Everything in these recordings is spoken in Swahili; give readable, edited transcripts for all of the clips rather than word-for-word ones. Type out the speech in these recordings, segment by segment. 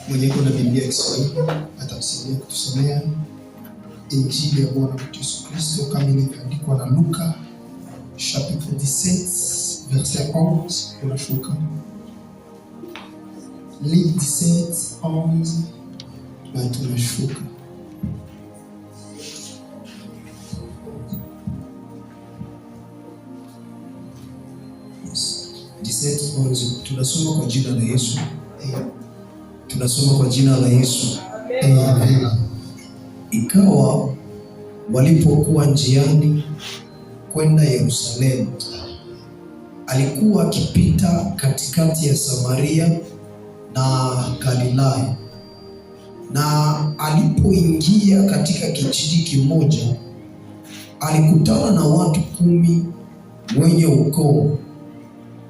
Mwenye kuna Biblia ya Kiswahili atamsaidia kutusomea Injili ya Bwana wetu Yesu Kristo kama ilivyoandikwa na Luka chapitre 17 verset 11 kunashuka. Luc 17:11 na tunashuka. Tunasoma kwa jina la Yesu. Tunasoma kwa jina la Yesu. Amen. Ikawa walipokuwa njiani kwenda Yerusalemu, alikuwa akipita katikati ya Samaria na Galilaya. Na alipoingia katika kijiji kimoja, alikutana na watu 10 wenye ukoma.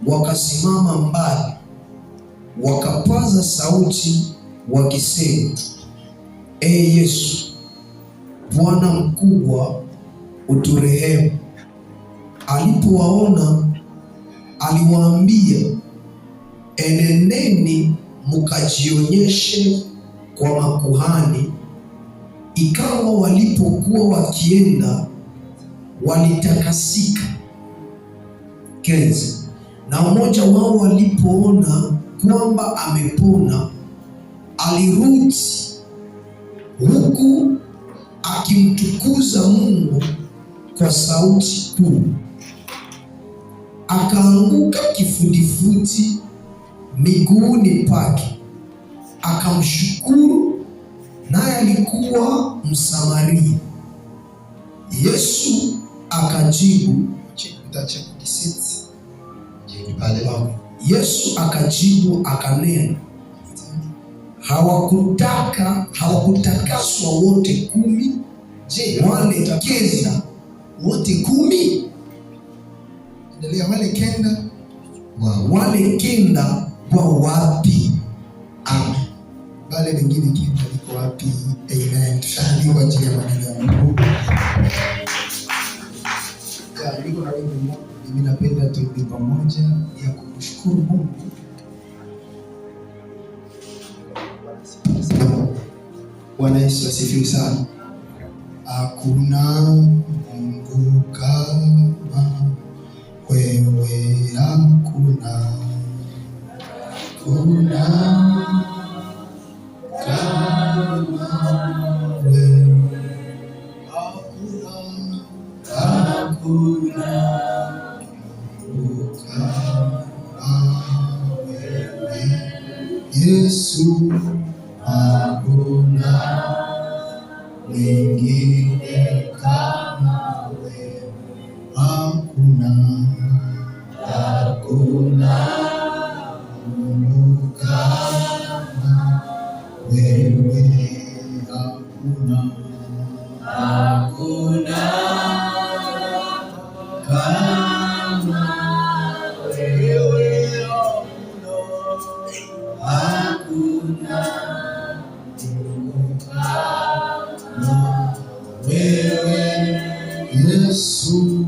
Wakasimama mbali, wakapaza sauti wakisema, Ee Yesu, Bwana mkubwa, uturehemu. Alipowaona, aliwaambia, enendeni mkajionyeshe kwa makuhani. Ikawa walipokuwa wakienda, walitakasika. Kenzi. Na mmoja wao alipoona kwamba amepona, alirudi huku akimtukuza Mungu kwa sauti kuu. Akaanguka kifudifudi miguuni pake, akamshukuru, naye alikuwa Msamaria. Yesu akajibu, Yesu akajibu akanena, hawakutakaswa wote 10? Je, wale 9 wote 10? Endelea, wale kenda wa wapi? Amen. Wale wengine 9 liko wapi? Amen. Tushahidi kwa ajili ya maneno ya Mungu. Niko na wimbo mmoja, mimi napenda tuimbe pamoja ya kumshukuru Mungu. Bwana Yesu asifiwe sana. Hakuna Mungu kama wewe, hakuna kama wewe, hakuna Mungu kama wewe Yesu, hakuna mwingine kama wewe, hakuna Mungu kama wewe, hakuna kama wewe, hakuna wewe Yesu,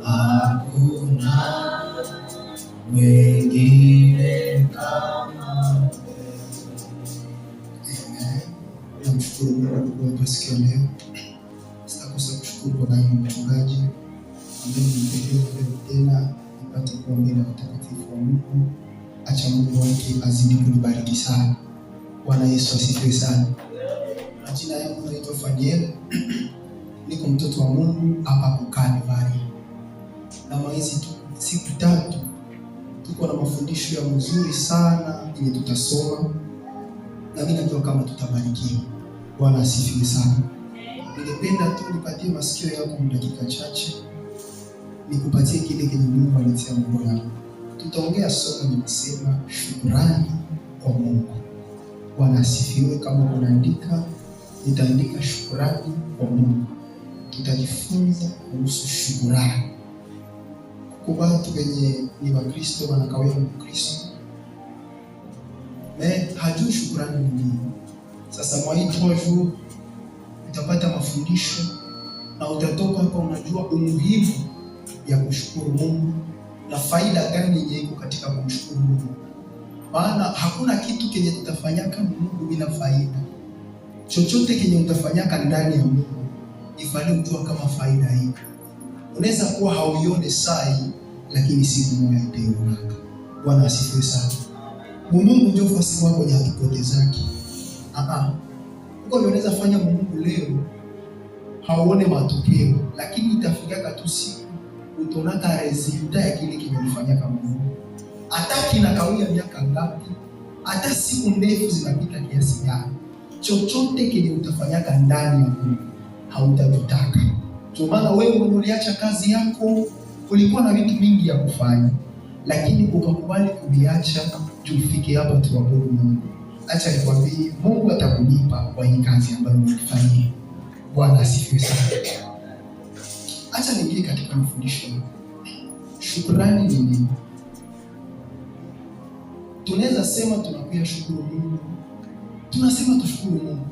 hakuna mwingine kama wewe. Amen. Namshukuru Mungu kwa siku ya leo. Sitakosa kushukuru kwa daima mchungaji ambaye nimependeza tena nipate kuwa mbele ya watakatifu wa Mungu. Acha Mungu wake azidi kunibariki sana. Bwana Yesu asifiwe sana. Majina yangu naitwa Faniel. Niko mtoto wa Mungu hapa Kalvari. Na hizi siku 3 tuko na mafundisho ya mzuri sana yenye tutasoma, na mimi najua kama tutabarikiwa. Bwana asifiwe sana. Ningependa tu nipatie masikio yako dakika chache, nikupatie kile kenye Mungu alitia moyo wangu. Tutaongea somo linasema shukrani kwa Mungu. Bwana asifiwe. Kama unaandika, nitaandika shukrani kwa Mungu. Tutajifunza kuhusu shukrani. Kwa watu wenye ni Wakristo wanakawia Mkristo, hajui shukrani ni nini. Sasa mwa hii 3 jours utapata mafundisho na utatoka hapa unajua umuhimu ya kushukuru Mungu na faida gani yenye iko katika kumshukuru Mungu. Maana hakuna kitu kenye tutafanyaka Mungu bila faida. Chochote kenye utafanyaka ndani ya Mungu ifanye kujua kama faida iko. Unaweza kuwa hauione sai, lakini siku moja itaona. Bwana asifiwe sana. Mungu ndio fasi wako ya hatupotezaki. Uko ndio unaweza fanya Mungu leo hauone matokeo, lakini itafika tu siku utaona resulta ya kile kimefanyika kama Mungu. Hata kinakawia miaka ngapi, hata siku ndefu zinapita kiasi gani, chochote kile utafanyaka ndani ya Mungu hautataka. Kwa maana wewe uliacha kazi yako, ulikuwa na vitu vingi ya kufanya, lakini ukakubali kuviacha tufike hapa tuabudu Mungu. Acha nikwambie, Mungu atakulipa kwa hii kazi ambayo umefanya. Bwana asifiwe sana. Acha niingie katika mafundisho. Shukrani ni nini? Tunaweza sema tunakuya shukuru Mungu. Tunasema tushukuru Mungu.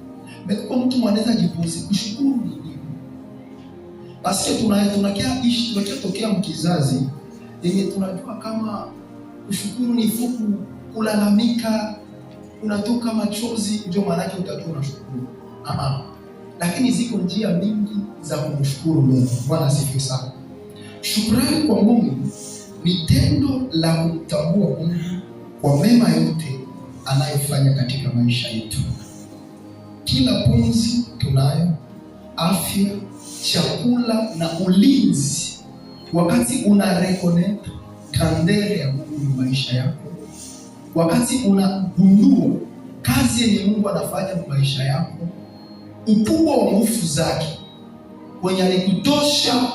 Kwa mtu mwanaweza jipozi kushukuru ni nini? Basi tunatokea mkizazi yenye tunajua kama kushukuru ni fuku kulalamika, unatoka machozi ndio maana yake utajua unashukuru. Lakini ziko njia mingi za kumshukuru Mungu. Bwana asifiwe sana. Shukrani kwa Mungu ni tendo la kumtambua Mungu kwa mema yote anayofanya katika maisha yetu. Kila pumzi tunayo, afya, chakula na ulinzi, wakati una reconnect kandele ya Mungu ni maisha yako, wakati unagundua kazi yenye Mungu anafanya kwa maisha yako, ukubwa wa nguvu zake, kwenye alikutosha,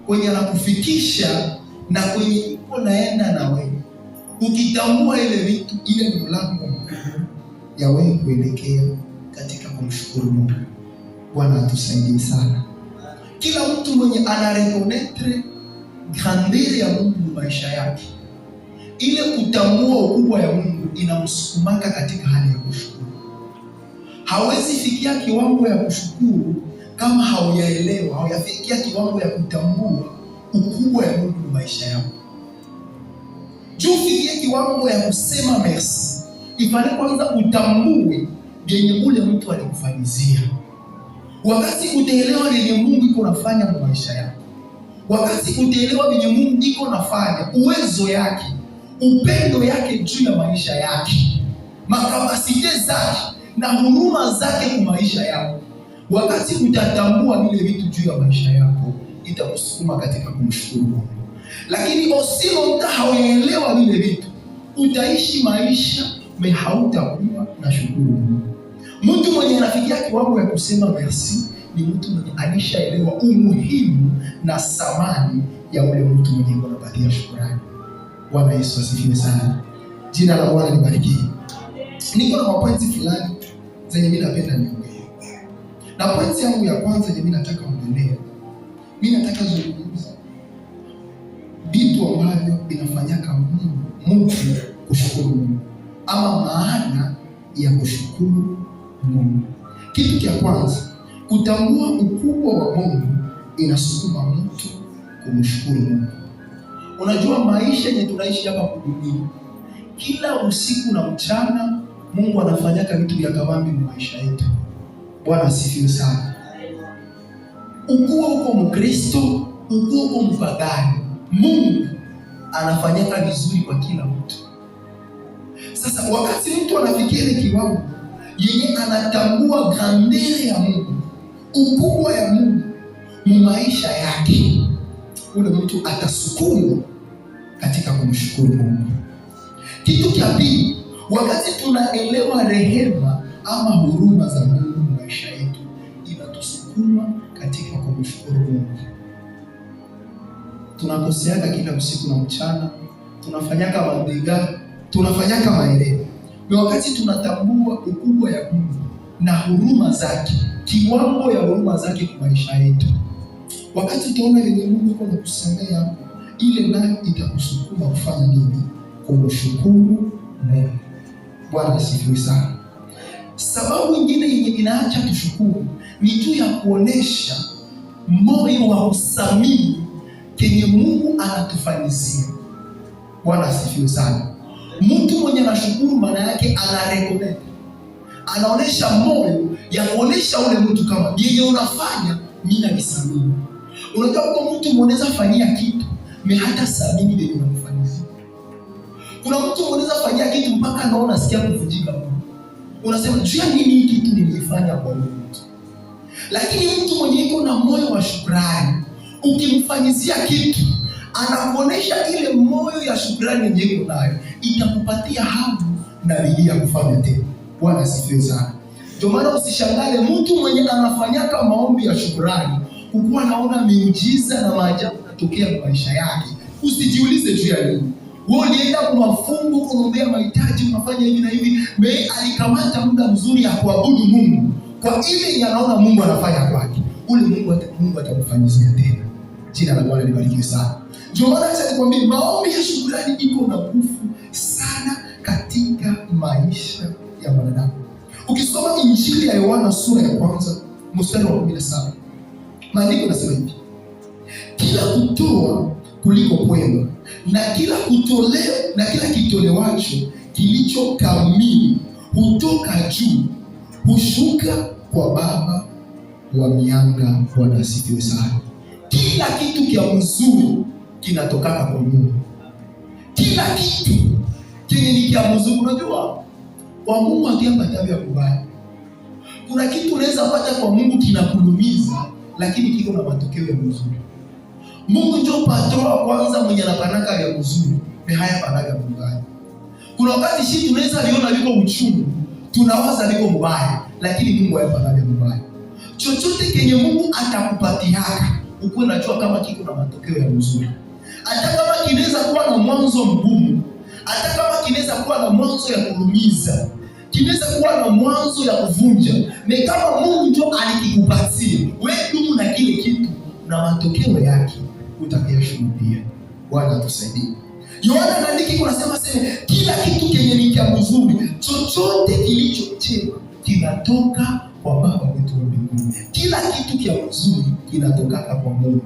kwenye anakufikisha na kwenye uko naenda na wewe, ukitambua ile vitu, ile ni mlango ya wewe kuelekea katika kumshukuru Mungu. Bwana atusaidie sana. Kila mtu mwenye anarekonetre grandeur ya Mungu maisha yake, ile kutambua ukubwa ya Mungu inamsukumaka katika hali ya kushukuru. Hawezi fikia kiwango ya kushukuru kama hauyaelewa, hauyafikia kiwango ya kutambua ukubwa ya Mungu maisha yako. Juu fikia kiwango ya kusema merci, ifanye kwanza utambue yenye ule mtu alikufanyizia. Wakati utaelewa yenye Mungu iko nafanya kwa maisha yako, wakati utaelewa yenye Mungu iko nafanya, uwezo yake, upendo yake juu ya maisha yake, makapasite zake na huruma zake kwa maisha yako, wakati utatambua vile vitu juu ya maisha yako, itakusukuma katika kumshukuru Mungu. Lakini osilo hauelewa vile vitu, utaishi maisha hautakuwa na shukuru Mungu. Mtu mwenye anafikia kiwango ya kusema merci ni mtu mwenye alishaelewa umuhimu na thamani ya ule mtu mwenye anapatia shukrani. Bwana Yesu asifiwe sana. Jina la Bwana libarikiwe. Niko na mapointi fulani zenye mimi napenda niongee. Na pointi yangu ya kwanza yenye mimi nataka ongelea, mimi nataka zungumza vitu ambavyo vinafanyaka Mungu kushukuru Mungu, ama maana ya kushukuru Mungu. Kitu cha kwanza, kutambua ukubwa wa Mungu inasukuma mtu kumshukuru Mungu. Unajua maisha yenye tunaishi hapa duniani, kila usiku na mchana Mungu anafanyaka vitu vya kabambi kwa maisha yetu. Bwana asifiwe sana. Ukuwa uko Mkristo, ukuwa uko mpagani, Mungu anafanyaka vizuri kwa kila mtu. Sasa wakati mtu anafikia ile kiwango yenye anatambua grandeur ya Mungu, ukubwa ya Mungu ni maisha yake, ule mtu atasukumwa katika kumshukuru Mungu. Kitu cha pili, wakati tunaelewa rehema ama huruma za Mungu maisha yetu, inatusukuma katika kumshukuru Mungu. Tunakoseaga kila usiku na mchana, tunafanyaka mabega, tunafanyaka maelezo. Na wakati tunatambua ukubwa ya Mungu na huruma zake, kiwango ya huruma zake kwa maisha yetu, wakati utaona yenye Mungu yuko anakusamea, ile nayo itakusukuma kufanya nini? Kumshukuru Mungu. Bwana asifiwe sana. Sababu nyingine yenye inaacha tushukuru ni juu ya kuonesha moyo wa usamini kenye Mungu anatufanyizia. Bwana asifiwe sana. Mtu mwenye anashukuru maana yake anareconnect, anaonesha moyo ya kuonesha ule mtu kama yeye unafanya mimi nakisamini. Unajua kwa mtu mwanaweza fanyia kitu hata samini ndio unamfanyia. Kuna mtu mwanaweza fanyia kitu mpaka anaona asikia kuvunjika moyo. Unasema jua nini hiki kitu nilifanya kwa mtu. Lakini mtu mwenye iko na moyo wa shukrani, ukimfanyizia kitu anakuonesha ile moyo ya shukrani yenye iko nayo, itakupatia hamu na bidii ya kufanya tena. Bwana asifiwe sana. Ndio maana usishangale mtu mwenye anafanyaka maombi ya shukrani ukuwa naona miujiza na maajabu yanatokea kwa maisha yake. Usijiulize juu ya nini. Wewe ulienda kwa mafungu kuombea mahitaji, unafanya hivi na hivi, alikamata muda mzuri ya kuabudu Mungu. Kwa ile anaona Mungu anafanya kwake, ule Mungu atamfanyizia tena. Jina la Bwana libarikiwe sana. Ndio maana acha nikwambie maombi ya shukrani iko na nguvu sana katika maisha ya wanadamu. Ukisoma Injili ya Yohana sura ya 1 mstari wa 17, maandiko yanasema hivi: kila kutoa kuliko kwema na kila kutoleo na kila kitolewacho kilicho kamili hutoka juu, hushuka kwa Baba wa mianga. Bwana asifiwe sana. Kila kitu kia mzuri kinatokana kwa Mungu. Kila kitu kenye ni kia mzuri, unajua kwa Mungu hatiamba tabia kubaya. Kuna kitu unaweza pata kwa Mungu kinakulumiza, lakini kiko na matokeo ya mzuri. Mungu ndio patron wa kwanza mwenye anapanaka ya mzuri, haya panaka mbaya. Kuna wakati sisi tunaweza liona liko uchungu, tunawaza liko mbaya, lakini Mungu hayapanaka mbaya. Chochote kenye Mungu atakupatiaka, uko unajua kama kiko na matokeo ya mzuri. Hata kama kinaweza kuwa na mwanzo mgumu, hata kama kinaweza kuwa na mwanzo ya kuumiza, kinaweza kuwa na mwanzo ya kuvunja, na kama Mungu ndio alikikupatia, wewe dumu na kile kitu na matokeo yake utakayoshuhudia. Bwana atusaidie. Yohana anaandika kunasema kila kitu kenye ni cha mzuri, chochote kilicho chema kinatoka kwa Baba wetu wa mbinguni. Kila kitu kia mzuri kinatoka kwa Mungu.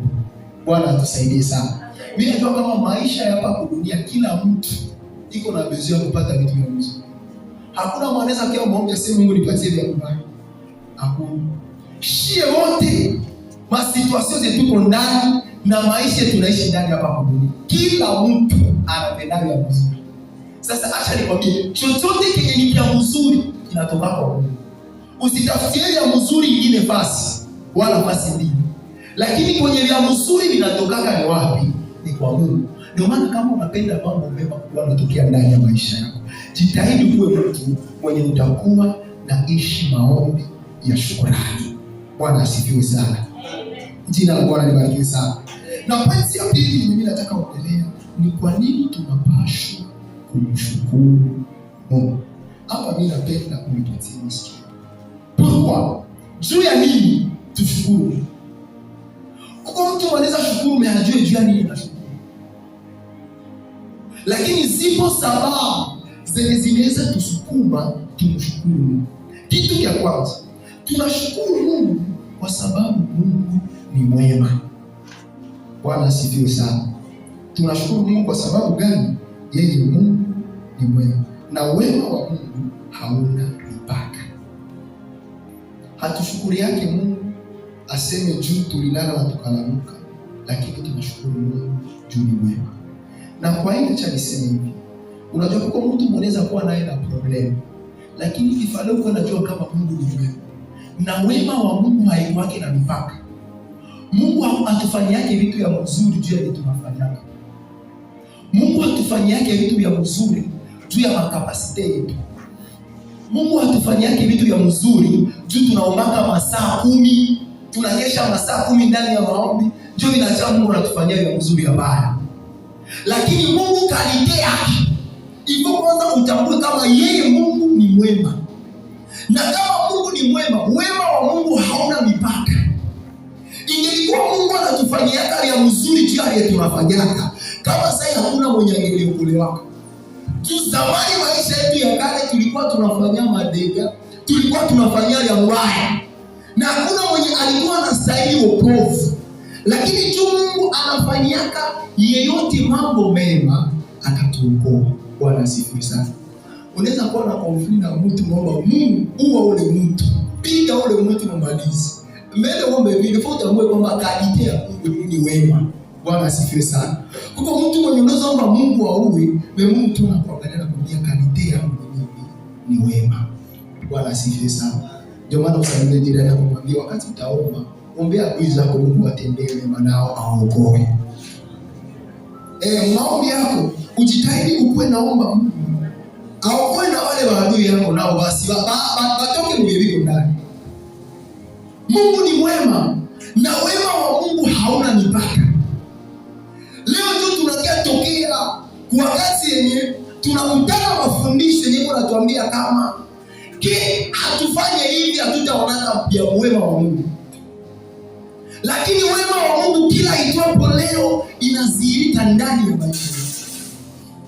Bwana atusaidie sana. Mimi najua kama maisha hapa kwa dunia kila mtu iko na bezio kupata vitu vya mzuri. Hakuna mwanaweza kia muombe sema Mungu nipatie vya kubaya. Hakuna. Shie wote masituasio zetu tuko ndani na maisha tunaishi ndani hapa kwa dunia. Kila mtu anapenda ya mzuri. Sasa acha nikwambie, chochote kenye ni kia mzuri kinatoka kwa Mungu. Usitafutie ya mzuri ingine basi wala basi ndini. Lakini kwenye ya mzuri linatokaka ni wapi? Ni kwa Mungu. Ndio maana kama unapenda mambo mema yanatokea ndani ya maisha yako, jitahidi kuwe mtu mwenye utakuwa na ishi maombi ya shukrani. Bwana asifiwe sana. Jina la Bwana libarikiwe sana. Na pointi ya pili mimi nataka kuongelea ni kwa nini tunapaswa kumshukuru Mungu. Hapa mimi napenda kuipatia masikio. Kwa juu ya nini tushukuru? Kwa mtu anaweza shukuru mehajue juu ya nini anashukuru. Lakini zipo sababu zenye zinaweza tusukuma tumshukuru Mungu. Kitu cha kwanza, tunashukuru Mungu kwa sababu Mungu ni mwema. Bwana asifiwe sana. Tunashukuru Mungu kwa sababu gani? Yeye Mungu ni mwema. Na wema wa Mungu hauna mipaka. Hatushukuri yake Mungu aseme juu tulilala na tukalamuka, lakini tunashukuru Mungu juu ni mwema. Na kwa hiyo cha niseme hivi, unajua kwa mtu mwanaweza kuwa naye na problem, lakini kifale uko unajua kama Mungu ni mwema. Na wema wa Mungu haiwake na mipaka. Mungu hatufanyiake vitu ya mzuri juu ya vitu tunafanyaka. Mungu hatufanyiake vitu ya mzuri juu ya makapasite yetu. Mungu hatufanyiake vitu ya mzuri juu tunaombaka masaa 10, tunakesha masaa 10 ndani ya maombi, juu inaacha Mungu anatufanyia ya mzuri ya baya. Lakini Mungu kalite yake, hivyo kwanza utambue kama yeye Mungu ni mwema. Na kama Mungu ni mwema, wema wa Mungu hauna mipaka. Ingelikuwa Mungu anatufanyia ya mzuri juu ya tunafanyaka, kama sasa hakuna mwenye angeliokolewa. Zamani maisha yetu ya kale tulikuwa tunafanyia madega, tulikuwa tunafanyia ya mbaya, na hakuna mwenye alikuwa anastahili wokovu. Lakini juu Mungu anafanyiaka yeyote mambo mema, akatuokoa. Bwana asifiwe sana. Unaweza kuwa na conflict na mtu, mwomba Mungu uwa ule mtu, piga ule mtu mmalize. Mbele uombe vile futa uwe kwamba kaditea Mungu ni wema. Bwana asifiwe sana. Kwa mtu mwenye unaomba Mungu auwe, Mungu tu anakuangalia na kumwambia kaditea Mungu ni wema. Bwana asifiwe sana. Ndio maana usalimie jirani yako, kumwambia wakati utaomba, ombea adui zako Mungu atendee mema nao aokoe. Maombi yako ujitahidi ukuwe naomba Mungu aokoe na wale maadui yako nao basi batoke mwiliko ndani. Mungu ni mwema na wema wa Mungu hauna mipaka. Leo tu tunakia tokea wakati yenye tunakutana mafundisho yenye yanatuambia kama hatufanye hivi hatutaonana pia wema wa Mungu. Lakini wema wa Mungu kila itwapo leo inazihirika ndani ya maisha.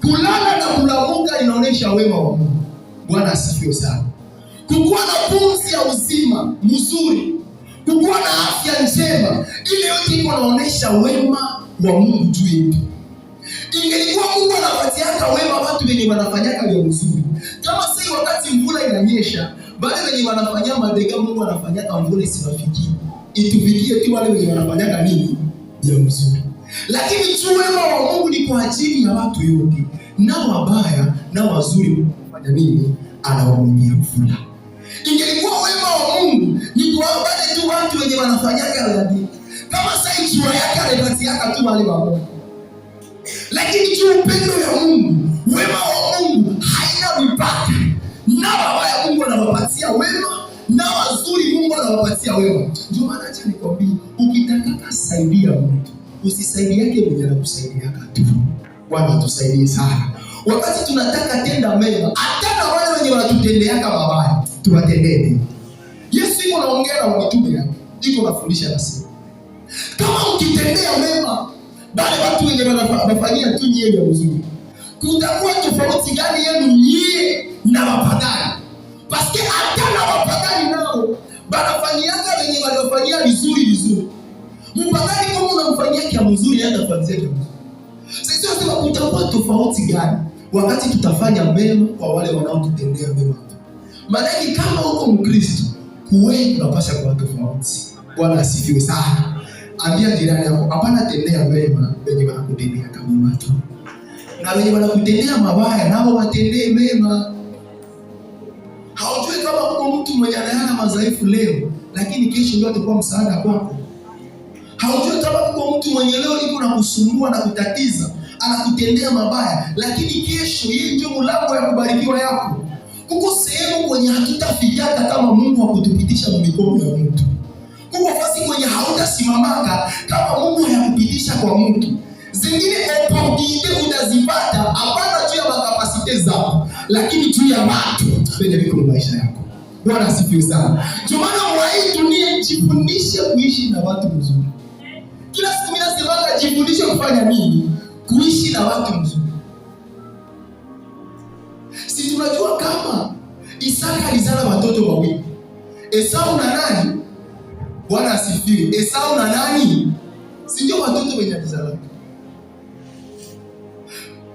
Kulala na kulamuka inaonyesha wema wa Mungu. Bwana asifiwe sana. Kukuwa na pumzi ya uzima mzuri, kukuwa na afya njema, ile yote iko inaonyesha wema wa Mungu juu yetu. Ingelikuwa Mungu anapatiaka wema watu wenye wanafanyaka leo mzuri. Kama sasa wakati mvula inanyesha, bali wenye wanafanya madega Mungu anafanyaka mvula isiwafikie. Itufikie tu wale wenye wanafanyaka nini? Ya mzuri. Lakini tu wema wa Mungu ni kwa ajili ya watu yote. Na wabaya na wazuri kufanya nini? Anawaonyesha mvula. Ingelikuwa wema wa Mungu ni kwa wale tu watu wenye wanafanyaka radhi. Kama sasa jua yake anapatiaka tu wale wabaya. Lakini tu upendo ya Mungu, wema wa Mungu haina mipaka. Na wabaya Mungu anawapatia wema, na wazuri Mungu anawapatia wema. Ndio maana acha nikwambie, ukitaka kusaidia mtu, usisaidie yake mwenye anakusaidia tu. Bwana tusaidie sana. Wakati tunataka tenda mema, hata na wale wenye wanatutendeaka mabaya, tuwatendee. Yesu yuko anaongea na mitume yake, yuko anafundisha nasi. Kama ukitendea mema, bali watu wenye wanafanyia tu nyie ya mzuri, kutakuwa tofauti gani yenu nyie na wapagani? Paske hata na wapagani nao wanafanyiaka wenye wanafanyia vizuri. Mpagani kama unamfanyia kia mzuri, hata fanyia kia mzuri. Sasa sema kutakuwa tofauti gani wakati tutafanya mema kwa wale wanaotutendea mema? Maana kama uko Mkristo, kuwe unapaswa kuwa tofauti. Bwana asifiwe sana. Ambia jirani yako, hapana tendea mema wenye wanakutendea kama tu. Na wenye wanakutendea mabaya nao watendee mema. Haujui kama uko mtu mwenye ana madhaifu leo, lakini kesho ndio atakuwa msaada kwako. Haujui kama uko mtu mwenye leo yuko na kusumbua na kutatiza, anakutendea mabaya, lakini kesho yeye ndio mlango ya kubarikiwa yako. Kuko sehemu kwenye hatutafikiaka kama Mungu hakutupitisha mikono ya mtu. Kuko fasi kwenye hautasimamaka kama Mungu hayakupitisha kwa mtu. Zingine opportunity utazipata hapana juu ya makapasite zako, lakini juu ya watu wenye viko maisha yako. Bwana asifiwe sana. Ndio maana mwai dunia jifundishe kuishi na watu mzuri. Kila siku mimi nasema jifundishe kufanya nini? Kuishi na watu mzuri. Si tunajua kama Isaka alizala watoto wawili. Esau na nani? Bwana asifiwe. Esau na nani? Si ndio watoto wenye alizala.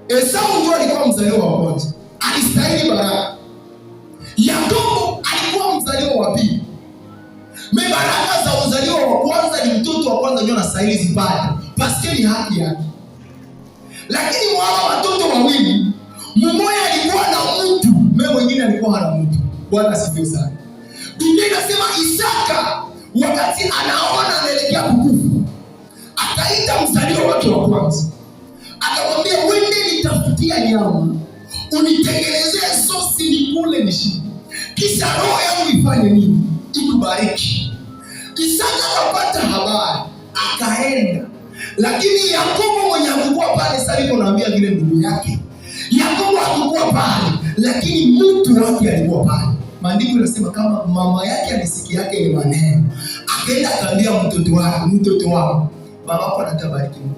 Esau ndio alikuwa mzaliwa wa kwanza. Alistahili baraka. Yakobo alikuwa mzaliwa wa pili. Baraka za uzaliwa wa kwanza ni mtoto wa kwanza ndio anastahili zipate. Paske ni haki yake. Lakini wao watoto wawili, mmoja alikuwa na mtu, mwingine alikuwa hana mtu. Bwana asifiwe sana. Biblia inasema Isaka wakati anaona anaelekea kukufa, akaita mzaliwa wake wa kwanza. Akamwambia, "Wende nitafutia nyama, unitengenezee sosi nikule nishibe. Kisha roho yangu ifanye nini? Ikubariki." Isaka akapata habari, akaenda. Lakini Yakobo mwenye hakuwa pale, sasa yuko naambia vile ndugu yake. Yakobo hakuwa pale, lakini mtu wake alikuwa pale. Maandiko yanasema kama mama yake alisikia yake ile maneno, akaenda akaambia mtoto wako, baba yako anatabariki Mungu.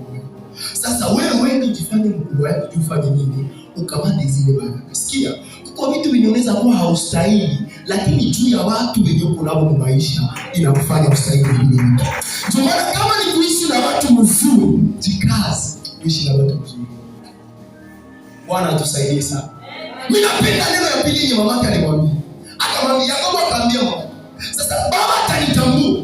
Sasa wewe ujifanye mkubwa wako, ufanye nini? Ukamate zile baraka. Sikia, kwa vitu vinaweza kuwa haustahili, lakini juu ya watu wenye uko nao maisha inakufanya ustahili vile. Ndio maana kama ni kuishi na watu mzuri, jikaze kuishi na watu mzuri. Bwana atusaidie sana. Mimi napenda neno ya pili yenye mamake alimwambia. Akamwambia Yakobo, akamwambia mama, sasa baba atanitambua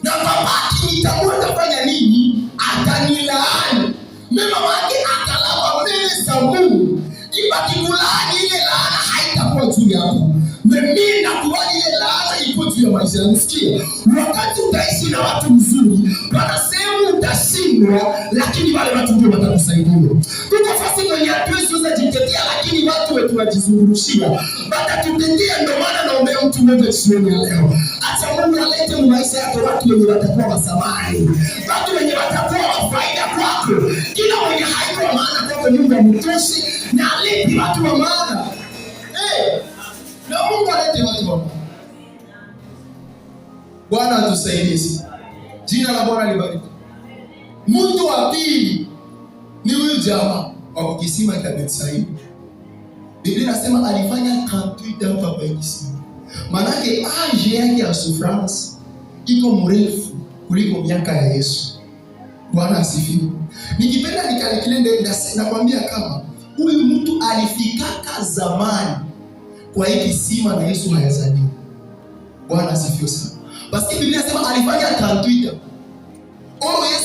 na baba akinitambua atafanya nini? Atanilaani. Mimi mamake akalala mbele za Mungu. Ibaki kulaani, ile laana haitakuwa juu yako. Mimi nakuani ile laana iko juu ya maisha yangu. Sikia, wakati utaishi na watu mzuri, pana sehemu utashindwa, lakini wale watu ndio watakusaidia. Tuko fasi kwenye hatuwezi kujitetea, lakini watu wetu wajizungurushia watatutetea. Ndio maana naomba mtu mmoja jioni leo, acha Mungu alete maisha yako watu wenye watakuwa wasamani, watu wenye watakuwa wa faida kwako. Kila mwenye haiko wa maana kwako Mungu amtoshi na alete watu wa maana. Na Mungu alete watu wa maana. Bwana atusaidie. Jina la Bwana libarikiwe. Mtu wa pili ni huyu jamaa wa kisima cha Betsaida. Biblia inasema alifanya 38 hapa kwa kisima. Maana yake age yake ya souffrance iko mrefu kuliko miaka ya Yesu. Bwana asifiwe. Nikipenda nikalikilende nakwambia kama huyu mtu alifikaka zamani kwa hiki kisima na Yesu hayazaliwa. Bwana asifiwe sana. Basi Biblia inasema alifanya 38.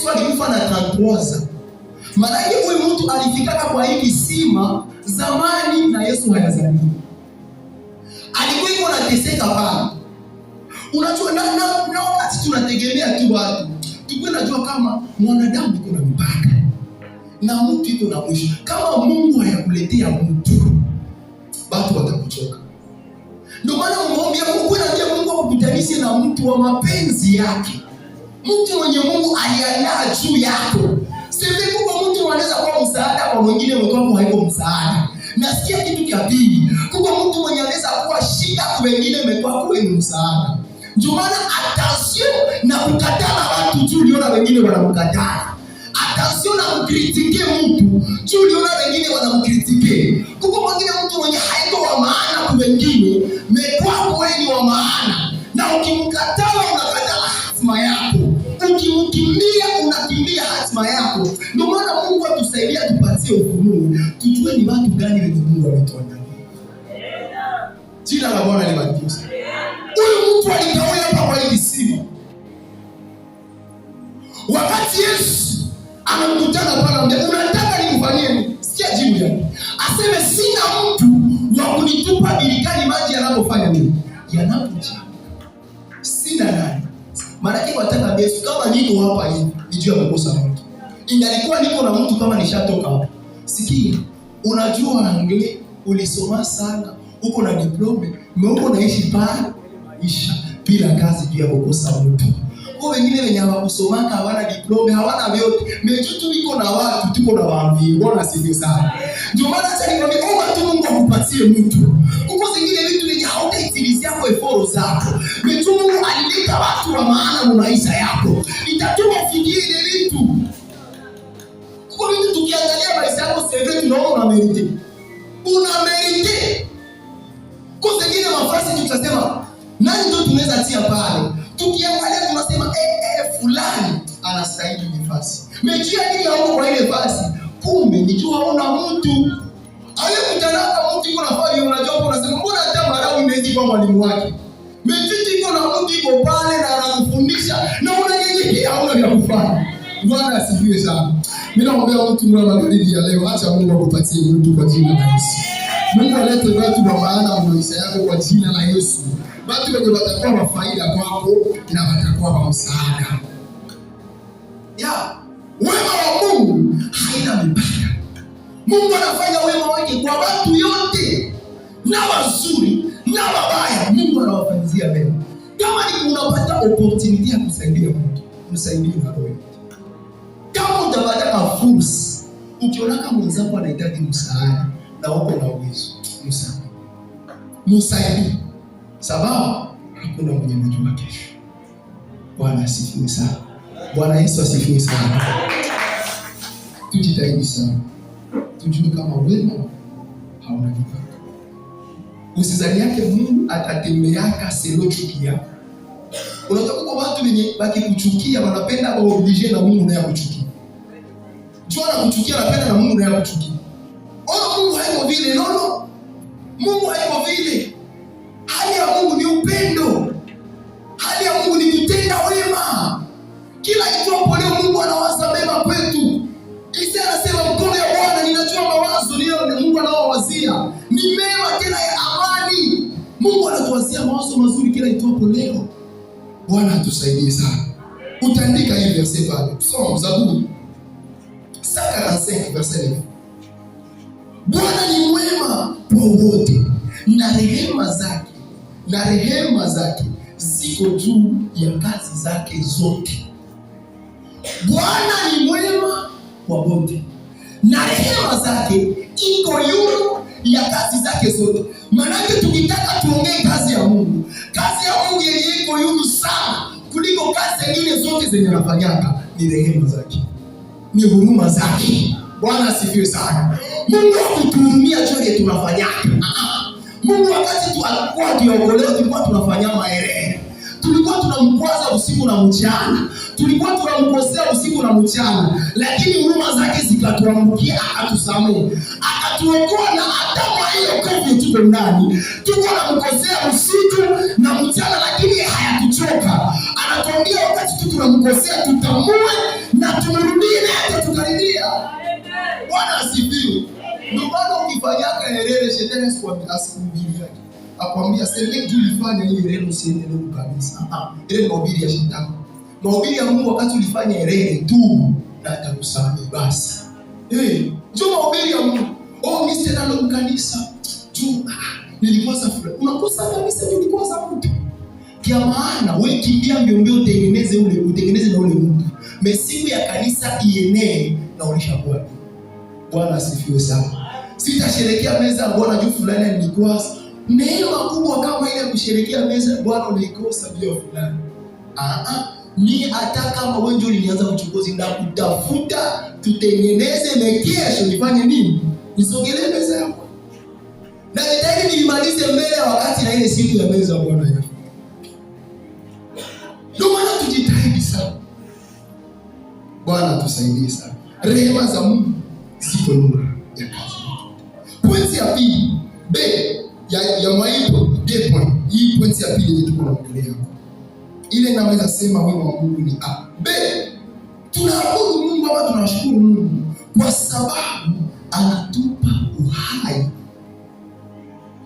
Yesu alikufa na 33. Maana huyu mtu alifikaka kwa hiki kisima zamani na Yesu hayazaliwa. Alikuwa yuko anateseka pale. Unajua na wakati tunategemea tu watu. Tuko najua kama mwanadamu yuko na mipaka. Na mtu yuko na mwisho. Kama Mungu hayakuletea mtu, watu watakuchoka. Ndio maana muombe Mungu na Mungu akukutanishe na mtu wa mapenzi yake. Mtu mwenye Mungu aliandaa juu yako. Sisi kwa mtu anaweza kuwa msaada kwa mwingine, mtu haiko msaada. Nasikia kitu cha pili. Kwa mtu mwenye anaweza kuwa shida kwa wengine, mtu ni msaada. Ndio maana attention na kukataa watu juu uliona wengine wanamkataa. Attention na kukritike mtu juu uliona wengine wanamkritike. Kwa mwingine mtu mwenye haiko wa maana kwa wengine, mtu wewe ni wa maana. Na ukimkataa unakataa hatima yako. Ukimkimbia unakimbia hatima yako. Ndio maana Mungu atusaidie tupatie ufunuo. Tujue ni watu gani wenye Mungu ametuandalia. Jina la Bwana libarikiwe. Huyu mtu alikawia hapa kwa hili kisima. Wakati Yesu anamkutana pale, anamwambia unataka nikufanyie nini? Sikia jibu yake. Aseme sina mtu wa kunitupa birikani maji yanapofanya nini? Yanapojaa. Sina nani. Maana yake wataka Yesu kama niko hapa hivi, nijue kukosa mtu. Ingalikuwa niko na mtu kama nishatoka hapa. Sikia, unajua angle ulisoma sana, uko na diploma, uko naishi pale maisha bila kazi pia kukosa mtu. Kwa wengine wenye hawakusomaka, hawana diploma, hawana vyote. Mmechutu niko na watu, tuko na waambie. Bwana asifiwe sana. Ndio maana acha nikwambie, tu Mungu akupatie mtu. Uko zingine vitu wenye hautaitilizia kwa effort zako. Mungu alileta watu wa maana kwa maisha yako. Itatuma ufikie ile vitu. Kwa vitu tukiangalia maisha yako sasa tunaona unamerite. Unamerite. Kwa zingine mafasi tutasema nani ndio tunaweza tia pale. Tukiangalia tunasema fulani anastahili nafasi. Mejia nini hapo kwa ile nafasi? Kumbe nikiwa hauna mtu. Ale mtanaka mtu yuko nafanya unajua unasema mbona hata Marau imezi kwa mwalimu wake. Mejiti yuko na mtu yuko pale na anamfundisha na unanyenyekea hauna vya kufanya. Bwana asifiwe sana. Mimi naomba mtu mwana magharibi ya leo, acha Mungu akupatie mtu kwa jina la Yesu. Mungu alete watu wa maana kwa maisha yako kwa jina la Yesu. Watu wenye watakuwa wa faida kwako na watakuwa wa msaada. Wema wa Mungu haina mipaka. Mungu anafanya wema wake kwa watu yote, na wazuri na wabaya. Mungu anawafanyia mema. Kama ni unapata opportunity ya kusaidia mtu, msaidie na roho. Kama utapata fursa, ukiona kama mwenzako anahitaji msaada na uko na uwezo, msaidie. Sababu hakuna mwenye anajua kesho. Bwana asifiwe sana. Bwana Yesu asifiwe sana. Tujitahidi sana. Tujue kama wema hauna mipaka. Usizani yake Mungu atatembeaka selo chuki yako. Unataka kwa watu wenye baki kuchukia wanapenda waoblige na Mungu naye kuchukia. Jua na kuchukia anapenda na Mungu naye kuchukia. Mungu haiko vile. No. Mungu haiko vile. Hali ya Mungu ni upendo. Hali ya Mungu ni kutenda wema. Kila itwapo leo Mungu anawaza mema kwetu. Isaya anasema mkono ya Bwana ninajua mawazo leo Mungu anaowazia ni mema tena ya amani. Mungu anatuwazia mawazo mazuri kila itwapo leo. Bwana atusaidie sana. Utaandika hivi asema pale. Soma Zaburi 55 verset 9. Bwana ni mwema kwa wote na rehema zake ziko juu ya kazi zake zote. Bwana ni mwema kwa wote na rehema zake iko juu ya kazi zake zote. Maana tukitaka tuongee kazi ya Mungu yenye iko juu sana kuliko kazi zingine zote zenye anafanyaka ni rehema zake, ni huruma zake. Bwana asifiwe sana. Mungu hakutuhurumia chote tunafanyaka. Mungu wakati tulikuwa tuokolewa tulikuwa tunafanya maere. Tulikuwa tunamkwaza usiku na mchana. Tulikuwa tunamkosea usiku na mchana. Lakini huruma zake zikatuangukia, akatusamehe. Akatuokoa na hata hiyo kovu tuko ndani. Tuko tunamkosea usiku na mchana lakini hayatuchoka. Anatuambia wakati tunamkosea tutamue na tumrudie na tukaribia. Bwana asifiwe. Ndio maana ukifanyaka herere shetani asikumbia. Akwambia sema ndio ulifanya hii herere usiende leo kabisa. Ile mahubiri ya shetani. Mahubiri ya Mungu wakati ulifanya herere tu na atakusamehe basi. Ndio mahubiri ya Mungu. Mimi sitenda leo kanisa. Nilikosa fulani. Unakosa kanisa nilikosa mtu. Kwa maana wewe kimbia mbio utengeneze na ule mtu. Mesiku ya kanisa ienee na ulishakuwa. Bwana asifiwe sana. Sitasherehekea meza ya Bwana juu fulani nilikosa. Neema kubwa kama ile kusherehekea meza ya Bwana unaikosa juu fulani. Ni hata kama wewe ndio ulianza uchokozi na kutafuta tutengeneze na kesho nifanye nini? Nisogelee meza yako. Na nitaki nilimalize mbele wakati na ile siku ya meza ya Bwana yako. Ndio maana tujitahidi sana. Bwana tusaidie sana. Rehema za Mungu ziko nuru ya kazi. Pointi ya pili, B ya mwaipo, D point. Hii pointi ya pili ndio tunaongelea hapo. Ile naweza sema wema wa Mungu ni A. B, tunaabudu Mungu ama tunashukuru Mungu kwa sababu anatupa uhai.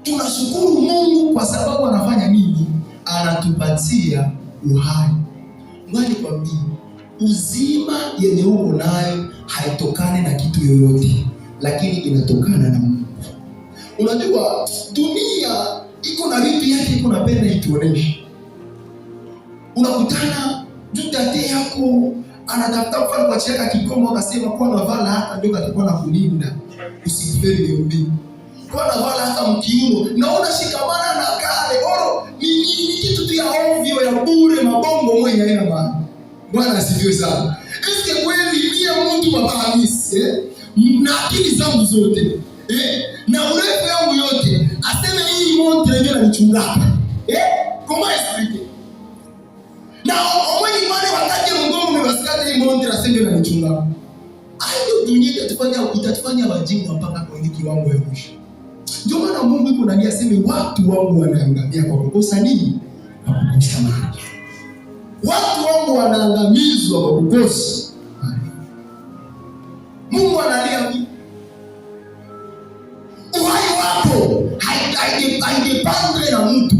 Tunashukuru Mungu kwa sababu anafanya nini? Anatupatia uhai. Ngoja nikwambie, uzima yenye uko nayo haitokane na kitu yoyote, lakini inatokana na Mungu. Unajua dunia iko na vitu yake, iko na penda ituoneshe. Unakutana tate yako anatafuta kufanya kwa cheka kikomo, akasema kwa navala hata ndio katakuwa na kulinda usifeli leo mbili. Kwa navala hata mkiuno naona shikamana na kale ni kitu tu ya ovyo ya bure, mabongo mwenye haina maana. Bwana asifiwe sana. Eske kweli mie mtu baba Hamisi na akili zangu zote na urefu yangu yote aseme hii montre ndio anachungaka koma explique na omweni mane wakati mgongo mmewasikata hii montre aseme ndio anachungaka. Hayo dunia itatufanya wajinga mpaka kwa hiki kiwango ya mwisho. Ndio maana Mungu yuko ndani aseme watu wangu wanaangamia kwa kukosa nini? Kwa kukosa maarifa. Watu wangu wanaangamizwa kwa kukosa maarifa. Mungu analia vipi? Uhai wako haijipangwe na mtu.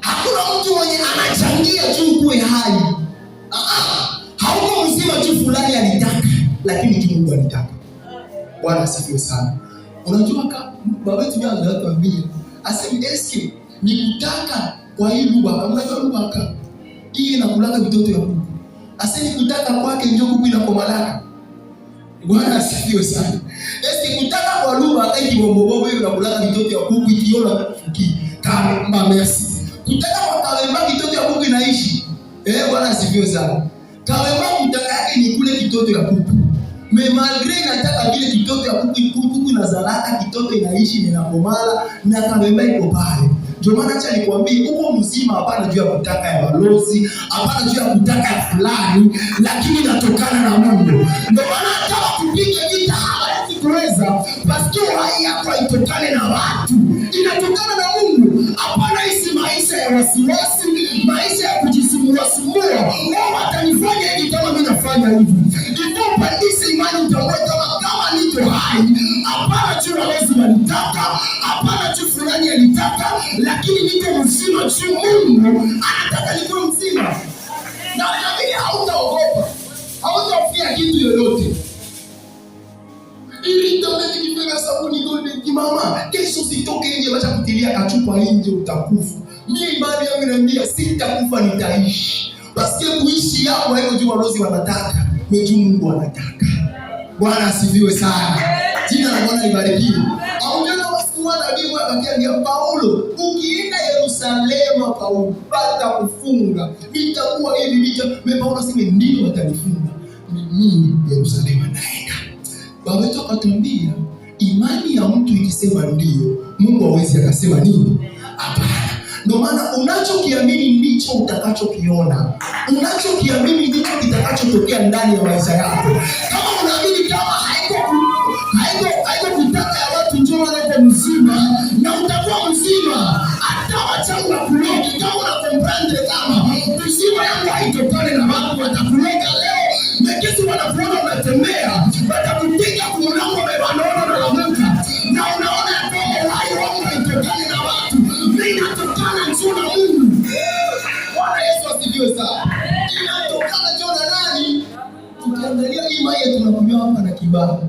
Hakuna mtu mwenye anachangia juu kuwe hai. Hauko mzima juu fulani alitaka, lakini juu Mungu alitaka. Bwana asifiwe sana. Unajua kama baba yetu anatuambia aseme eske nikutaka kwa hii lugha, unajua lugha hii inakulanga vitoto ya kuku. Aseme kutaka kwake ndio kuku inakomalaka. Bwana asifiwe sana. Eske kutaka kwa lugha hii bombobo hiyo inakulanga vitoto ya kuku ikiona kama merci. Kutaka kwa kawemba vitoto ya kuku inaishi. Bwana asifiwe sana. Kawemba kutaka yake ni kule kitoto ya kuku. Malgré nataka vile kitoto ya kuku na zalaka kitoto inaishi inakomala na kawemba iko pale. Ndio maana acha nikwambie uko mzima hapana juu ya kutaka ya balozi, hapana juu ya kutaka ya fulani, lakini inatokana na Mungu. Ndio maana hata kupige vita hawezi kuweza, basi uhai yako haitokane na watu, inatokana na Mungu. Hapana, hizi maisha ya wasiwasi, maisha ya kujisimuasimua, wao watanifanya hivi kama mimi nafanya hivi. Ndipo pandisha imani, utambue kama niko hai. Hapana tu wawezi wanitaka, hapana tu fulani alitaka, lakini niko mzima tu. Mungu anataka nikuwe mzima. Na vile hautaogopa, hautafia kitu yoyote. Ili tambe nikifanya sabuni gode kimama, kesho sitoke nje bacha kutilia kachupa nje utakufa. Mimi imani yangu inaniambia sitakufa, nitaishi. Basi kuishi yako hayo ndio walozi wanataka, wewe Mungu anataka. Bwana asifiwe sana. Jina la Bwana libarikiwe. Aungana wasiku nabii akaambia Paulo, ukienda Yerusalemu Paulo pata kufunga, nitakuwa hivi Paulo sema ndio watanifunga. Mimi Yerusalemu naenda. Baba wetu akatuambia imani ya mtu ikisema ndio, Mungu hawezi akasema nini? Hapana. Ndio maana unachokiamini ndicho utakachokiona. Unachokiamini ndicho kitakachotokea ndani ya maisha yako. Kama unaamini kama haiko kutaka ya watu njoo wako mzima, na utakuwa mzima. Hata wachanga kuloga kama unakomprendre kama mzima yangu haitokane na watu watakuloga leo. Mekesi wanakuona unatembea, watakupiga kumlango wanaona unalamuka. Na unaona ya kwamba uhai wangu haitokane na watu. Mimi natokana njoo na Mungu. Bwana Yesu asifiwe sana. Inatokana njoo na nani? Tukiangalia imani yetu tunakunywa hapa na kibao.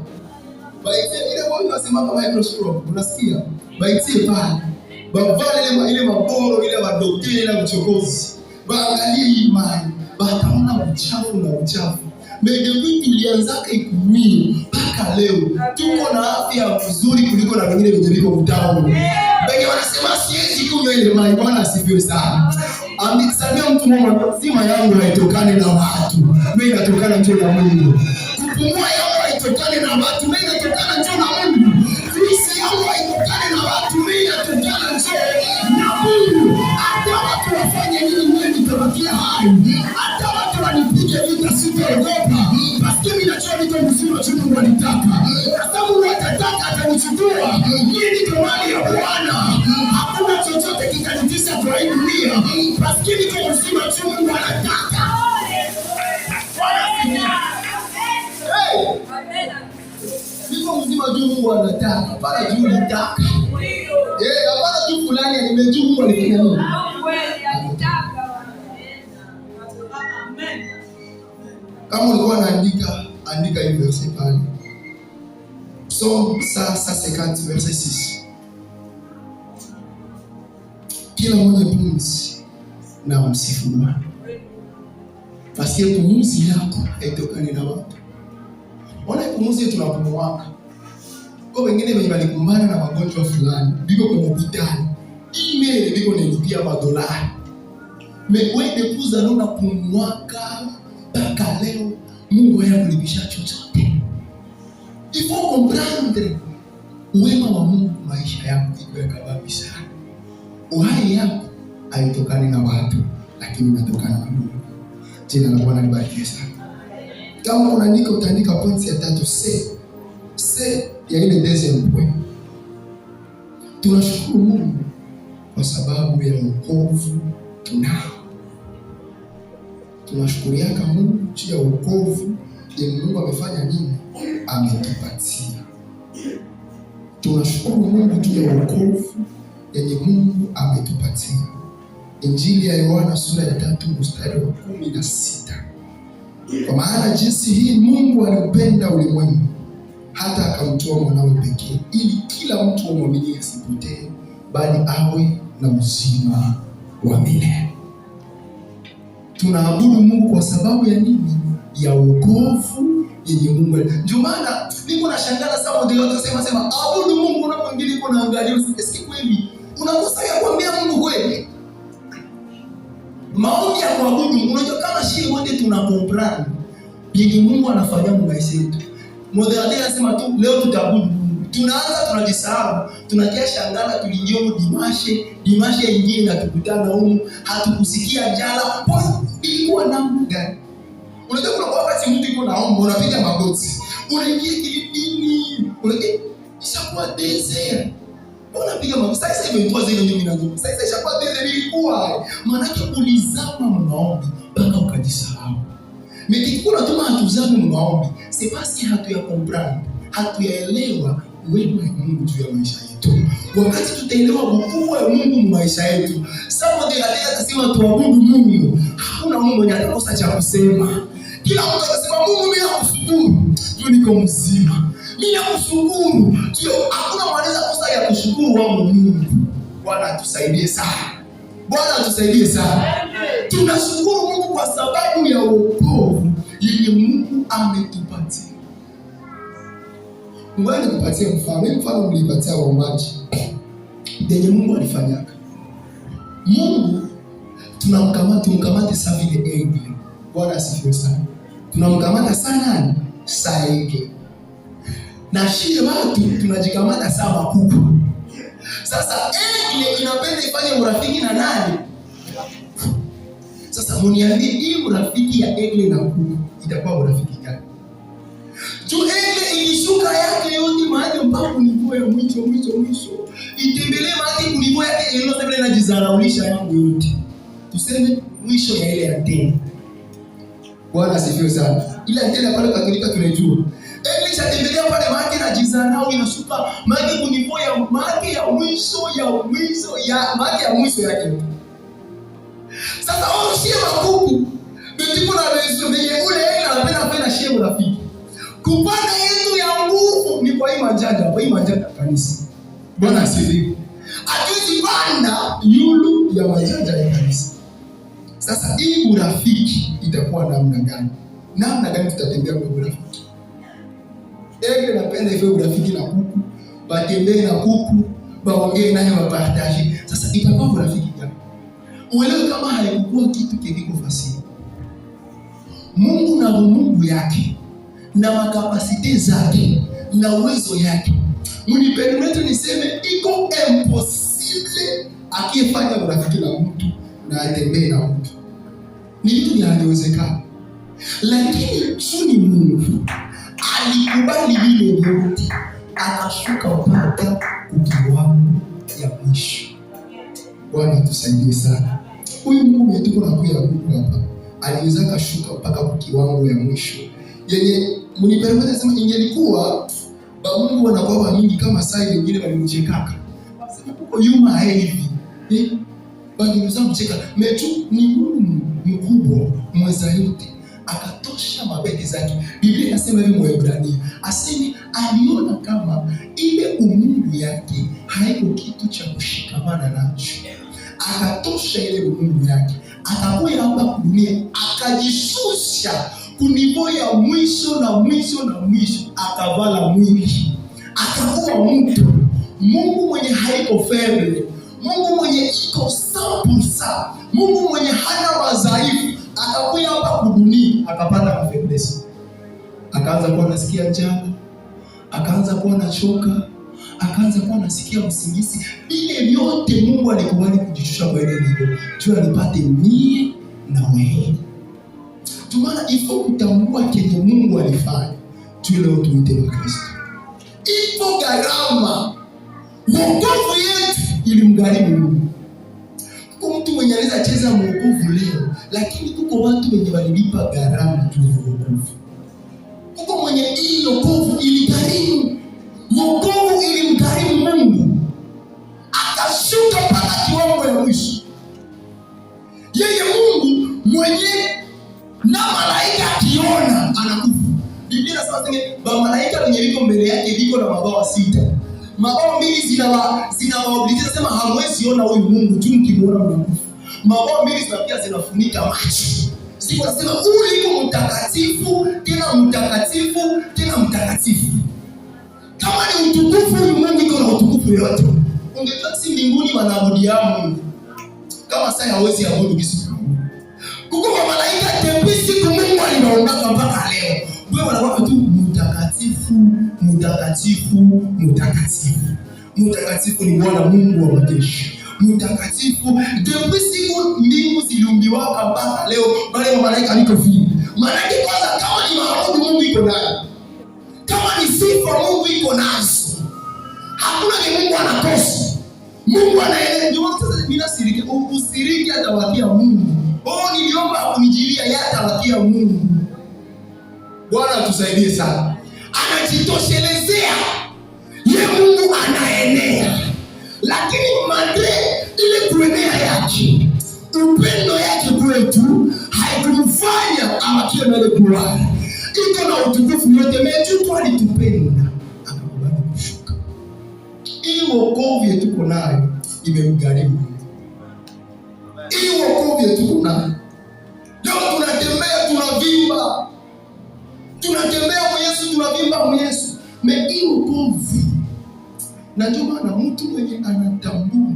Baitie ile wao wanasema kama microscope, unasikia? Baitie pale. Bavale ile maboro ile wadoktini ile mchokozi. Baangalie imani, bataona uchafu na uchafu. Mege vitu ilianzaka ikumie mpaka leo. Tuko na afya nzuri kuliko na wengine wenye viko mtaani. Bege wanasema siwezi kunywa ile maji. Bwana asifiwe sana. Amenisamia mtu mmoja, sima yangu haitokane na watu. Mimi natokana njoo na Mungu. Kupumua yangu haitokane na watu. Mimi natokana njoo na Mungu. Kuishi yangu haitokane na watu. Mimi natokana njoo na Mungu. Hata watu wafanye nini mimi nitabakia hai. Hata watu wanipige vita sitaogopa. Basi mimi najua niko mzima tu Mungu anitaka. Sasa Mungu atataka atanichukua. Mimi niko mali ya Bwana. Hakuna chochote kitanitisha kwa hii dunia. Basi niko mzima tu Mungu anataka. Niko mzima tu Mungu anataka. Bana juu nitaka. Hapana tu fulani nimejua Mungu alifanya nini. Kama ulikuwa andika hii verse pale. Psalm 50 verset 6. Kila mmoja pumzi na msifu Bwana. Basi pumzi yako haitokani na watu. Ona pumzi yetu tunapumua. Kwa wengine wenye walikumbana na magonjwa fulani, biko kwenye hospitali. Email biko nilipia $. Wewe kuza nuna kumwaka mpaka leo Mungu yeye kulipisha chochote. Ifo comprendre wema wa Mungu maisha yako iko ya kabisa sana. Uhai yako haitokani na watu, lakini inatokana na Mungu. Jina la Bwana libarikiwe sana. Kama unaandika utaandika points ya 3 C ya ile deuxième point. Tunashukuru Mungu kwa sababu ya wokovu tunao. Tunashukuriaka Mungu juu ya wokovu yenye Mungu amefanya nini? Ametupatia. Tunashukuru Mungu juu ya wokovu yenye Mungu ametupatia. Injili ya Yohana sura ya 3 mstari wa 16. Kwa maana jinsi hii Mungu aliupenda ulimwengu hata akamtoa mwanawe pekee, ili kila mtu amwamini asipotee, bali awe na uzima wa milele. Tunaabudu Mungu kwa sababu ya nini? Ya wokovu yenye Mungu. Ndio maana niko nashangaa sana ndio watasema abudu Mungu na mwingine uko naangalia usikie kweli. Unakosa ya kuambia Mungu kweli. Maombi ya kuabudu, unajua kama shii wote tunakomprendre ili Mungu anafanya maisha yetu. Modern anasema tu leo tutaabudu Mungu. Tunaanza tunajisahau, tunakia shangala tuliingia dimashe ingine na tukutana huko, hatukusikia njala. Kwa ilikuwa namna gani? Unajua kuna wakati mtu yuko naomba unapiga magoti. Unaingia kilindini, Ishakuwa desert. Unapiga mambo sasa hivi ndio zile ndio mimi sasa ishakuwa desert ilikuwa. Maana yake ulizama maombi mpaka ukajisahau. Nikikula tu hatuzame maombi, c'est parce que hatuyakomprendre, hatuyaelewa wema wa Mungu juu ya maisha yetu. Wakati tutaelewa ukubwa wa Mungu maisha yetu, sababu ndio atasema tuabudu Mungu. Hakuna Mungu mwenye atakosa cha kusema. Kila mtu atasema Mungu mimi nakushukuru, tu niko mzima. Mimi nakushukuru. Sio hakuna mwanaweza kosa ya kushukuru wangu Mungu. Bwana atusaidie sana. Bwana atusaidie sana. Tunashukuru Mungu kwa sababu ya wokovu yenye Mungu ametupatia. Ngoja nikupatie mfano mlipatia wa maji. Yenye Mungu alifanyaka. Mungu tunamkamata saa vile ege. Bwana asifiwe sana. Tunamkamata sana saa ege. Na shida watu tunajikamata saa makuku. Sasa ege inapenda ifanye urafiki na nani? Sasa mniambie hii urafiki ya ege na kuku itakuwa urafiki gani? Tu ege ilishuka yake yote mahali mpaka nivo ya mwisho. Itembelee mahali nivo yake ile yote na jizaraulisha yangu yote. Tuseme mwisho ya ile antena. Bwana asifiwe sana. Ile antena pale Katolika tunajua. Ege itatembelea pale mahali na jizarau inashuka mahali nivo ya mahali ya mwisho yake. Sasa shie makuku ndipo na bezo yenye ule yeye anapenda shie urafiki. Kupanda yetu ya nguvu ni kwa hii majanga kanisa. Bwana asifiwe. Hatuwezi panda yulu ya majanga ya kanisa. Sasa hii urafiki itakuwa namna gani? Namna gani tutatembea kwa urafiki? Ege napenda hivyo urafiki na kuku, batembee na kuku, baongee naye wapartage. Sasa itakuwa urafiki gani? Uelewe kama haikuwa kitu kiko fasili. Mungu na Mungu yake na makapasite zake na uwezo yake. Mnipermete niseme iko impossible akifanya urafiki na mtu na atembee na mtu. Ni kitu kinachowezekana. Lakini chuni Mungu alikubali vile vyote, akashuka mpaka kiwango ya mwisho. Bwana tusaidie sana. Huyu Mungu wetu kuna kuya Mungu hapa. Aliweza kashuka mpaka kiwango ya mwisho. Yenye mnipermete sema ingelikuwa ba Mungu wanakuwa mingi kama saa nyingine walimchekaka. Sema uko yuma hivi. Bali mzamcheka. Metu ni Mungu mkubwa mweza yote. Akatosha mabegi zake. Biblia inasema hivi Mwaebrania, asemi aliona kama ile umungu yake haiko kitu cha kushikamana nacho. Akatosha ile umungu yake. Akakuja hapa kudunia, akajishusha kunivo ya mwisho, akavala mwili. Akakuwa mtu. Mungu mwenye haiko feble. Mungu mwenye iko sapusa. Mungu mwenye hana madhaifu. Akakuja hapa kudunia, akapata mafeblesi. Akaanza kuwa nasikia njaa, akaanza kuwa nachoka, akaanza kuwa nasikia usingizi. Ile vyote Mungu alikubali kujishusha kwa ile ndio. Juu alipate mie na wewe. Tumana ifo kutambua kenye Mungu alifanya. Juu leo tuite Kristo. Ipo gharama. Wokovu yetu ilimgharimu Mungu. Kwa mtu mwenye anaweza cheza wokovu leo, lakini kuko watu wenye walilipa gharama tu ya wokovu. Kuko mwenye hii wokovu iligharimu. Wokovu ilimgharimu Mungu. Akashuka mpaka kiwango ya mwisho. Yeye Mungu mwenye na malaika akiona anakufa. Biblia inasema malaika wenye liko mbele yake liko na mabawa 6. Mabawa 2 zinawaobliga sema hamwezi ona huyu Mungu tu mkimuona mnakufa. Mabawa 2 zinapia zinafunika macho. Siko nasema huyu yuko mtakatifu, tena mtakatifu, tena mtakatifu. Kama ni utukufu huyu Mungu iko na utukufu yote. Ungekuwa si mbinguni wanaabudia Mungu. Kama sasa hawezi abudu kisu. Kuko kwa malaika tembisi kwa Mungu aliwaondoka mpaka leo. Wewe wanakuwa tu mtakatifu, mtakatifu, mtakatifu. Mtakatifu ni Bwana Mungu wa majeshi. Mtakatifu tembisi mbingu ziliumbiwa mpaka leo, wale malaika liko vipi? Malaika kwanza kama ni maabudu Mungu iko ndani. Kama ni sifa Mungu iko nazo. Hakuna ni Mungu anakosa. Mungu anaelewa. Ndio sasa mimi nasiriki, usiriki atawakia Mungu. Niliomba kunijilia yatawakia Mungu. Bwana atusaidie sana. Anajitoshelezea. Ye Mungu anaenea. Lakini madre ile kuenea yake, upendo yake kwetu haikumfanya awakie na ile glory. Iko na utukufu yote, metu alitupenda akakubali kushuka. Hii wokovu yetu tuko nayo imemgharimu. Hii wokovu yetu tuko nayo. Leo tunatembea tunavimba. Tunatembea kwa Yesu, tunavimba kwa Yesu. Hii wokovu. Na ndio maana mtu mwenye anatambua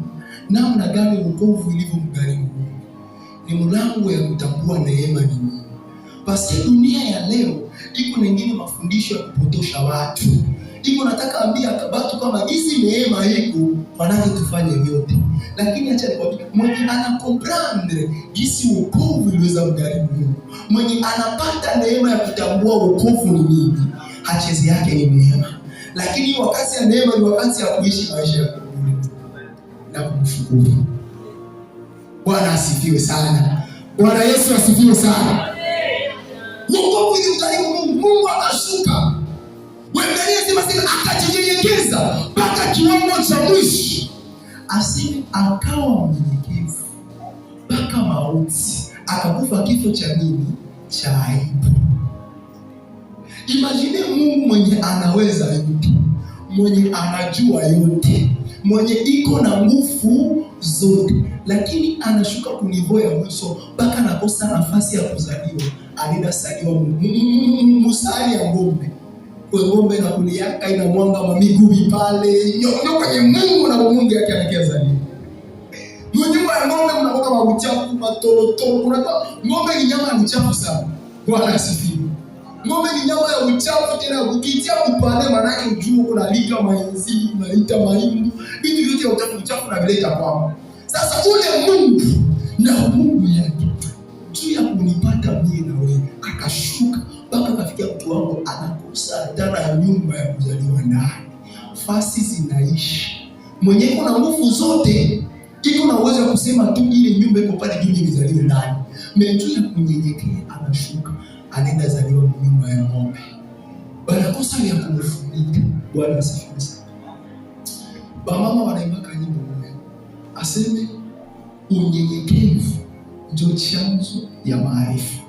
namna gani wokovu ilivyomgharimu ni mlango ya kutambua neema ni nini. Basi dunia ya leo iko na nyingine mafundisho ya kupotosha watu. Iko nataka ambia watu kama jinsi neema iko, maana tufanye vyote. Lakini acha nikwambie, mwenye ana comprendre jinsi wokovu iliweza mgharimu Mungu, mwenye anapata neema ya kutambua wokovu ni nini, hachezi yake ni neema. Lakini wakati ya neema ni wakati ya kuishi maisha ya kuburi na kumshukuru. Bwana asifiwe sana. Bwana Yesu asifiwe sana. Wokovu ilimgharimu Mungu. Mungu akashuka. Waebrania sema akajinyenyekeza mpaka kiwango cha mwisho. Aseme akawa mnyenyekevu mpaka mauti. Akakufa kifo cha nini? Cha aibu. Imagine Mungu mwenye anaweza yote, mwenye anajua yote, mwenye iko na nguvu zote, lakini anashuka kunivo ya mwisho mpaka anakosa nafasi ya kuzaliwa. Alida saliwa musali ya ngombe. Kwa ngombe na kuliaka ina mwanga wa miguu pale. Ndio kwenye Mungu na Mungu yake anakezaliwa. Nyumba ya ngombe mnakoka mabuchafu, matolotolo. Unajua ngombe ni nyama ya uchafu sana. Bwana asifiwe. Ngombe ni nyama ya uchafu tena ukitia upande manake ujue kuna lika mainzi, unaita maimbu. Vitu vyote ya uchafu na vileta kwao. Sasa ule Mungu na Mungu yake juu ya kunipata mimi na wewe akashuka mpaka kafikia mtu wangu anakosa dana ya nyumba ya kuzaliwa ndani. Fasi zinaishi. Mwenye iko na nguvu zote, iko na uwezo wa kusema tu ile nyumba iko pale juu izaliwe ndani. Mtu ya kunyenyekea anashuka, anaenda zaliwa nyumba ya ng'ombe. Banakosa ya kumfunika. Bwana asifiwe sana. Bamama wanaimaka nyimbo moja. Aseme unyenyekevu ndio chanzo ya maarifa.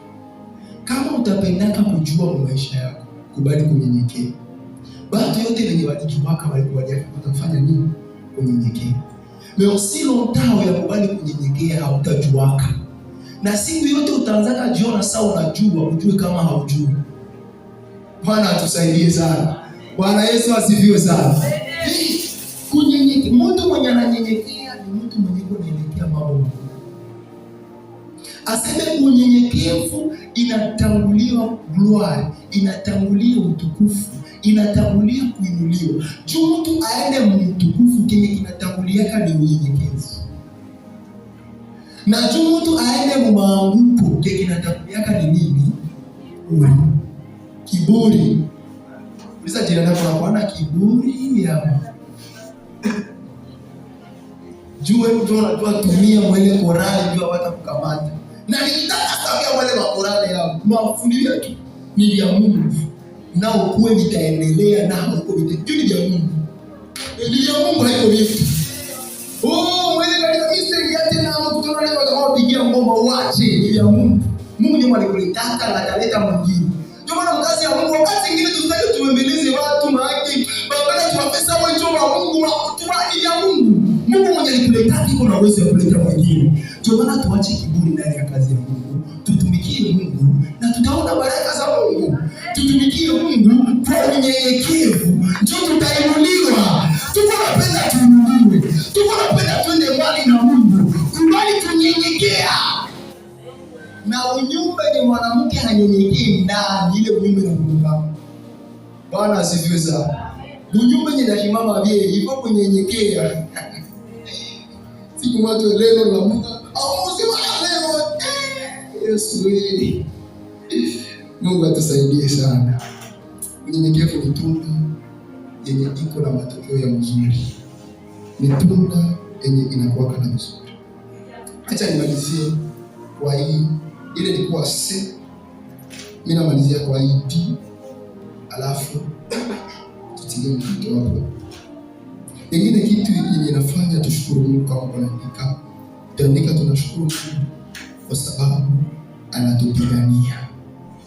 Kama utapendaka kujua maisha yako, kubali kunyenyekea. Watu yote wenye walijuaka walikuwa watafanya nini? Kunyenyekea. Leo si longtemps ya kubali kunyenyekea hautajuaka. Na siku yote utaanzaka jiona sawa unajua, ujue kama haujui. Bwana atusaidie sana. Bwana Yesu asifiwe sana. Kunyenyekea, mtu mwenye ananyenyekea ni mtu mwenye kuelekea mambo. Aseme unyenyekevu inatanguliwa glory, inatangulia utukufu, inatangulia kuinuliwa. Juu mtu aende mtukufu kenye kinatanguliaka ni unyenyekevu. Na juu mtu aende maanguko kenye kinatanguliaka ni nini? Kiburi. Bisa jirani yako anakuwa kiburi ya juu mtu anajua tumia mwele korali juu hata kukamata. Na nitaka sabia wale makorale yao. Mafundisho yetu ni ya Mungu. Na ukue nitaendelea na uko vitu ni ya Mungu. Ni ya Mungu haiko vitu. Mwele katika misteri yake na mkutano leo watakaopigia ngoma uache ni ya Mungu. Mungu ndiye alikuletaka na ataleta mwingine. Ndio maana mkazi ya Mungu wakati mwingine tutaki tuembeleze watu maaki baada tuwapesa wito wa Mungu wa kutuani ya Mungu. Mungu mwenye alikuletaka iko na uwezo wa kuleta mwingine. Ndio maana tuache kiburi ndani ya kazi ya Mungu. Tutumikie Mungu na tutaona baraka za Mungu. Tutumikie Mungu kwa unyenyekevu. Ndio tutainuliwa. Tuko napenda tuinuliwe. Tuko napenda tuende mbali na Mungu. Kubali kunyenyekea. Na unyumba ni mwanamke anyenyekee ndani ile unyumba na Mungu. Bwana asifiwe sana. Unyumba ni ndashimama vile hivyo kunyenyekea. Siku watu leo la Mungu. Yesu Mungu atusaidie sana. Unyenyekevu ni tunda yenye iko na matokeo ya mzuri, ni tunda yenye inakuwaka na vizuri. Acha nimalizie kwa hii, ile ilikuwa C, mimi namalizia kwa hii D, alafu tutie mtoto hapo. Ingine kitu yenye inafanya tushukuru Mungu kama kuandika, tuandika tunashukuru Mungu kwa sababu anatupigania.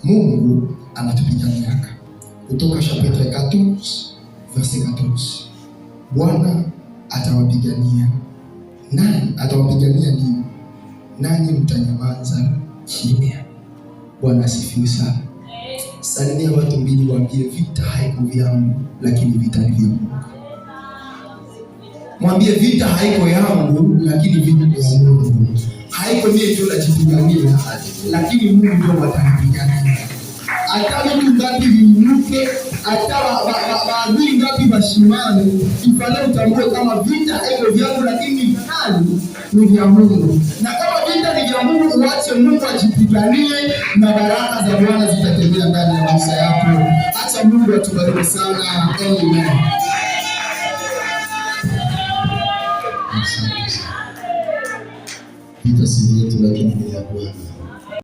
Mungu anatupigania. Kutoka chapitre 14 verset 14. Bwana atawapigania. Nani atawapigania? Nini? Nanyi mtanyamaza kimya. Bwana asifiwe sana. Salimia watu mbili, waambie vita haiko vyangu, lakini vita ni vya Mungu. Mwambie vita haiko yangu, lakini vita ni vya Mungu. Haiko mimi ndio najipigania, lakini Mungu ndio atanipigania. Hata mtu ngapi viinuke, hata maadui ngapi bashimane, ifanye utambue kama vita haiko vyangu, lakini vitani ni vya Mungu. Na kama vita ni vya Mungu, uache Mungu ajipiganie na baraka za Bwana zitatembea ndani ya maisha yako. Acha Mungu atubariki sana. Amen. Vita si yetu, lakini ni ya Bwana.